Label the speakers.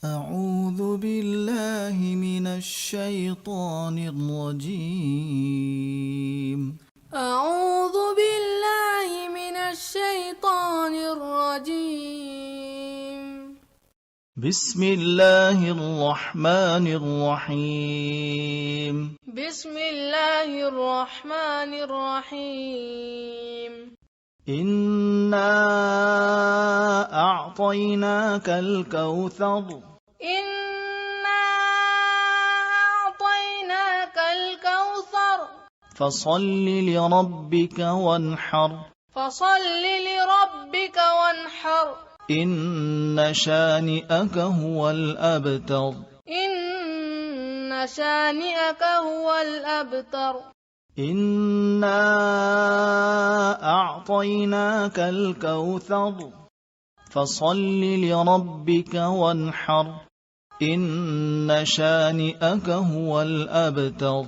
Speaker 1: أعوذ بالله من الشيطان الرجيم.
Speaker 2: أعوذ بالله من الشيطان الرجيم.
Speaker 1: بسم الله الرحمن الرحيم.
Speaker 2: بسم الله الرحمن الرحيم.
Speaker 1: إنا أعطيناك الكوثر.
Speaker 2: إنا أعطيناك الكوثر.
Speaker 1: فصل لربك وانحر.
Speaker 2: فصل لربك وانحر.
Speaker 1: إن شانئك هو الأبتر.
Speaker 2: إن شانئك هو الأبتر.
Speaker 1: إنا أعطيناك الكوثر. فصل لربك وانحر. إن شانئك هو الأبتر.